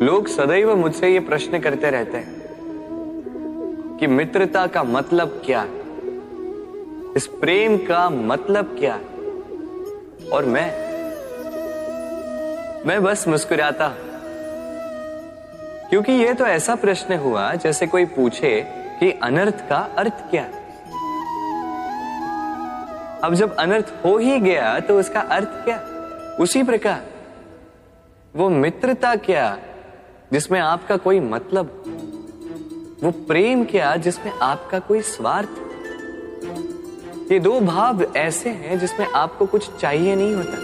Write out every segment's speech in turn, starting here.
लोग सदैव मुझसे ये प्रश्न करते रहते हैं कि मित्रता का मतलब क्या है, इस प्रेम का मतलब क्या है। और मैं बस मुस्कुराता हूं, क्योंकि ये तो ऐसा प्रश्न हुआ जैसे कोई पूछे कि अनर्थ का अर्थ क्या है। अब जब अनर्थ हो ही गया तो उसका अर्थ क्या? उसी प्रकार वो मित्रता क्या जिसमें आपका कोई मतलब, वो प्रेम क्या जिसमें आपका कोई स्वार्थ। ये दो भाव ऐसे हैं जिसमें आपको कुछ चाहिए नहीं होता,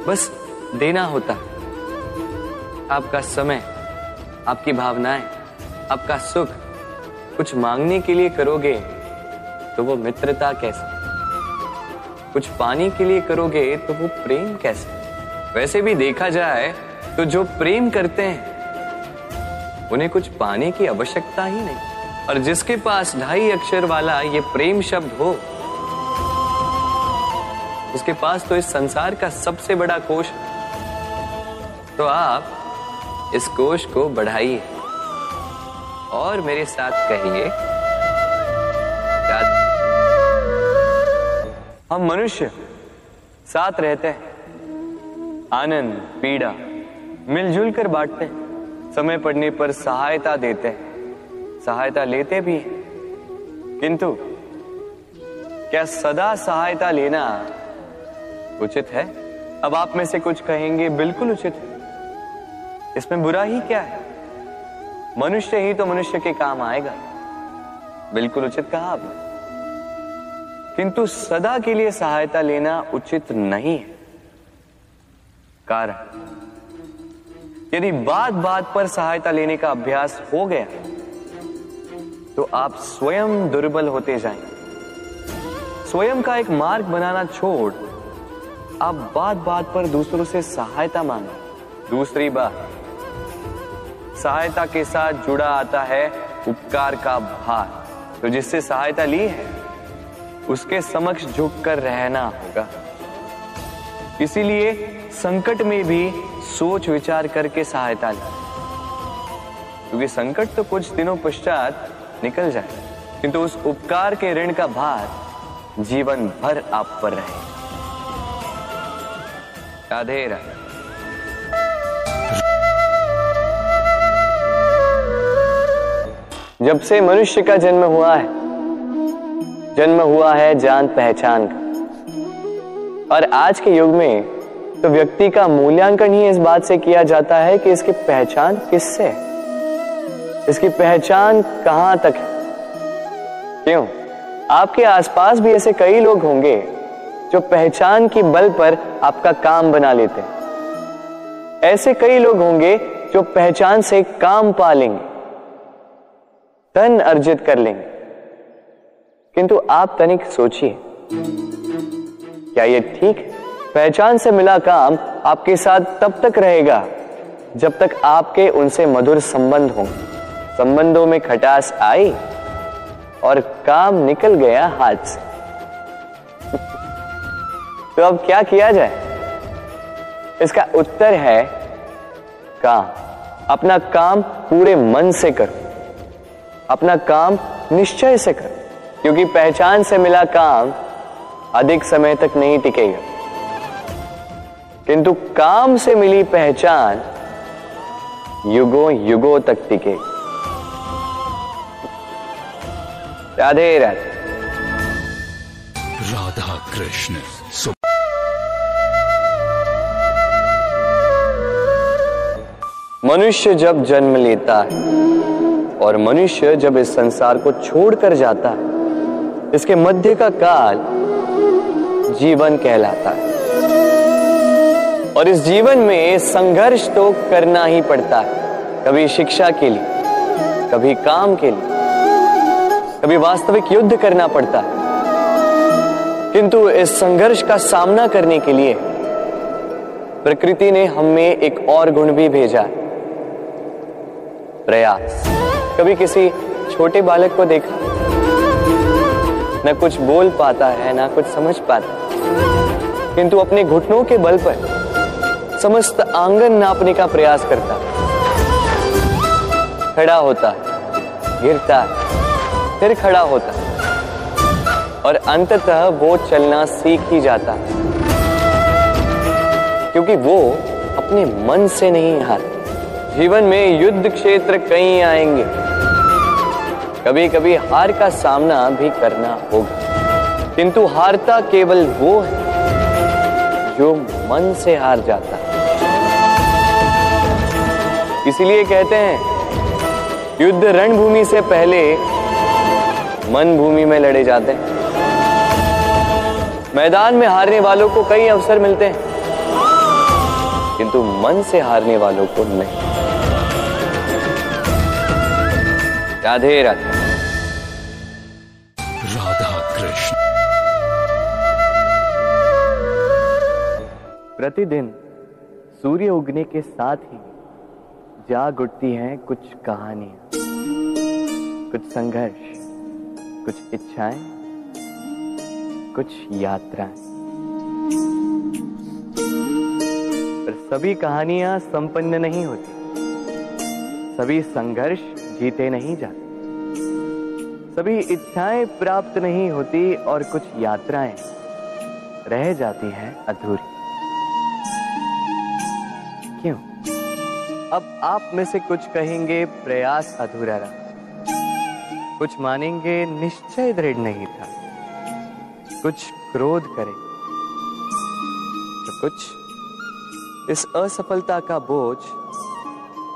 बस देना होता। आपका समय, आपकी भावनाएं, आपका सुख कुछ मांगने के लिए करोगे तो वो मित्रता कैसे? कुछ पाने के लिए करोगे तो वो प्रेम कैसे? वैसे भी देखा जाए तो जो प्रेम करते हैं उन्हें कुछ पाने की आवश्यकता ही नहीं, और जिसके पास 2.5 अक्षर वाला ये प्रेम शब्द हो, उसके पास तो इस संसार का सबसे बड़ा कोश है। तो आप इस कोश को बढ़ाइए और मेरे साथ कहिए, हम मनुष्य साथ रहते हैं, आनंद पीड़ा मिलजुल कर बांटते हैं, समय पड़ने पर सहायता देते हैं, सहायता लेते भी हैं। किंतु क्या सदा सहायता लेना उचित है? अब आप में से कुछ कहेंगे बिल्कुल उचित है, इसमें बुरा ही क्या है, मनुष्य ही तो मनुष्य के काम आएगा। बिल्कुल उचित कहा आपने, किंतु सदा के लिए सहायता लेना उचित नहीं है। कारण, यदि बात बात पर सहायता लेने का अभ्यास हो गया तो आप स्वयं दुर्बल होते जाएंगे। स्वयं का एक मार्ग बनाना छोड़ आप बात बात पर दूसरों से सहायता मांगे। दूसरी बात, सहायता के साथ जुड़ा आता है उपकार का भार, तो जिससे सहायता ली है उसके समक्ष झुककर रहना होगा। इसीलिए संकट में भी सोच विचार करके सहायता लें, क्योंकि संकट तो कुछ दिनों पश्चात निकल जाए, किंतु उस उपकार के ऋण का भार जीवन भर आप पर रहे। राधे राधे। जब से मनुष्य का जन्म हुआ है जान पहचान का, और आज के युग में तो व्यक्ति का मूल्यांकन ही इस बात से किया जाता है कि इसकी पहचान किससे है, इसकी पहचान कहां तक है। क्यों? आपके आसपास भी ऐसे कई लोग होंगे जो पहचान की बल पर आपका काम बना लेते हैं। ऐसे कई लोग होंगे जो पहचान से काम पा लेंगे, धन अर्जित कर लेंगे। किंतु आप तनिक सोचिए, क्या ये ठीक है? पहचान से मिला काम आपके साथ तब तक रहेगा जब तक आपके उनसे मधुर संबंध हों। संबंधों में खटास आई और काम निकल गया हाथ से। तो अब क्या किया जाए? इसका उत्तर है काम। अपना काम पूरे मन से करो, अपना काम निश्चय से करो, क्योंकि पहचान से मिला काम अधिक समय तक नहीं टिकेगा, किंतु काम से मिली पहचान युगों युगों तक टिकेगी। राधे राधे। राधा कृष्ण। मनुष्य जब जन्म लेता है और मनुष्य जब इस संसार को छोड़कर जाता है, इसके मध्य का काल जीवन कहलाता है। और इस जीवन में संघर्ष तो करना ही पड़ता है, कभी शिक्षा के लिए, कभी काम के लिए, कभी वास्तविक युद्ध करना पड़ता है। किंतु इस संघर्ष का सामना करने के लिए प्रकृति ने हमें एक और गुण भी भेजा है, प्रयास। कभी किसी छोटे बालक को देखा, न कुछ बोल पाता है, ना कुछ समझ पाता, किंतु अपने घुटनों के बल पर समस्त आंगन नापने का प्रयास करता है। खड़ा होता है, गिरता है, फिर खड़ा होता है और अंततः वो चलना सीख ही जाता है, क्योंकि वो अपने मन से नहीं हारता। जीवन में युद्ध क्षेत्र कई आएंगे, कभी कभी हार का सामना भी करना होगा, किंतु हारता केवल वो है जो मन से हार जाता है। इसीलिए कहते हैं युद्ध रणभूमि से पहले मन भूमि में लड़े जाते हैं। मैदान में हारने वालों को कई अवसर मिलते हैं, किंतु मन से हारने वालों को नहीं। राधे राधे। राधा कृष्ण। प्रतिदिन सूर्य उगने के साथ ही जाग उठती हैं कुछ कहानियां, कुछ संघर्ष, कुछ इच्छाएं, कुछ यात्राएं। पर सभी कहानियां संपन्न नहीं होती, सभी संघर्ष जीते नहीं जाते, सभी इच्छाएं प्राप्त नहीं होती और कुछ यात्राएं रह जाती हैं अधूरी। क्यों? अब आप में से कुछ कहेंगे प्रयास अधूरा रहा, कुछ मानेंगे निश्चय दृढ़ नहीं था, कुछ क्रोध करेंगे, तो कुछ इस असफलता का बोझ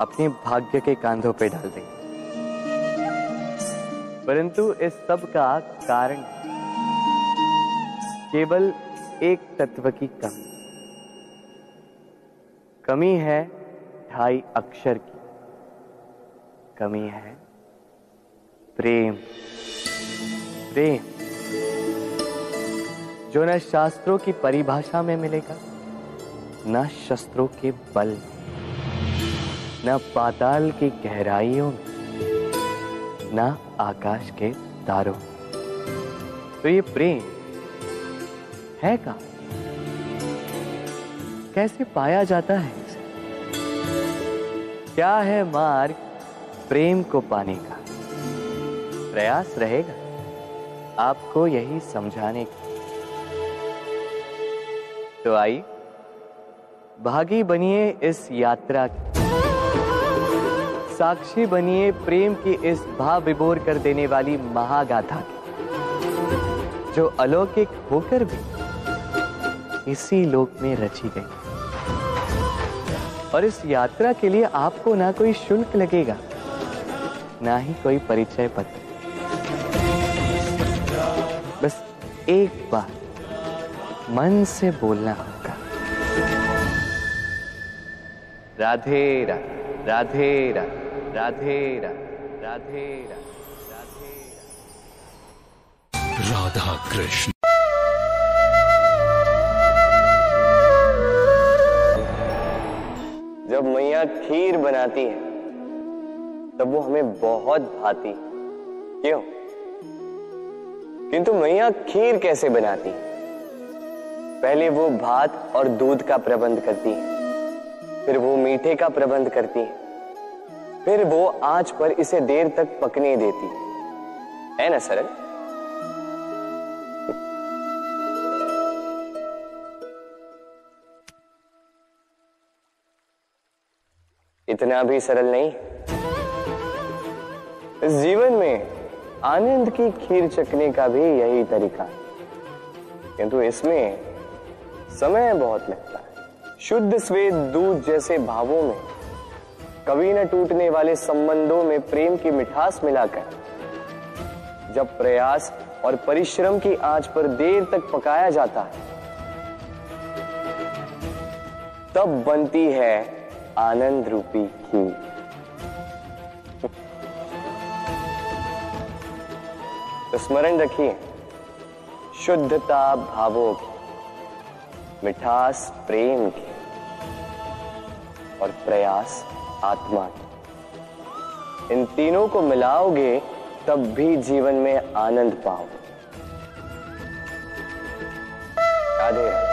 अपने भाग्य के कांधों पे डाल देंगे। परंतु इस सब का कारण केवल एक तत्व की कमी है 2.5 अक्षर की कमी है, प्रेम। प्रेम जो न शास्त्रों की परिभाषा में मिलेगा, न शस्त्रों के बल, न पाताल की गहराइयों में, न आकाश के तारों। तो ये प्रेम है कहाँ? कैसे पाया जाता है इसे? क्या है मार्ग प्रेम को पाने का? प्रयास रहेगा आपको यही समझाने का। तो आइए भागी बनिए इस यात्रा की, साक्षी बनिए प्रेम की इस भाव विभोर कर देने वाली महागाथा की, जो अलौकिक होकर भी इसी लोक में रची गई। और इस यात्रा के लिए आपको ना कोई शुल्क लगेगा, ना ही कोई परिचय पत्र। बस एक बार मन से बोलना होगा, राधे राधे, राधे राधे, राधे राधे, राधे राधे, राधे राधा कृष्ण। जब मैया खीर बनाती है तब वो हमें बहुत भाती। क्यों? किंतु मैया खीर कैसे बनाती है? पहले वो भात और दूध का प्रबंध करती है, फिर वो मीठे का प्रबंध करती है, फिर वो आंच पर इसे देर तक पकने देती है ना सरल? इतना भी सरल नहीं। इस जीवन में आनंद की खीर चखने का भी यही तरीका है, किंतु इसमें समय बहुत लगता है। शुद्ध श्वेत दूध जैसे भावों में, कभी न टूटने वाले संबंधों में प्रेम की मिठास मिलाकर जब प्रयास और परिश्रम की आंच पर देर तक पकाया जाता है, तब बनती है आनंद रूपी खीर। तो स्मरण रखिए, शुद्धता भावों की, मिठास प्रेम की और प्रयास आत्मा की, इन तीनों को मिलाओगे तब भी जीवन में आनंद पाओगे। राधे राधे।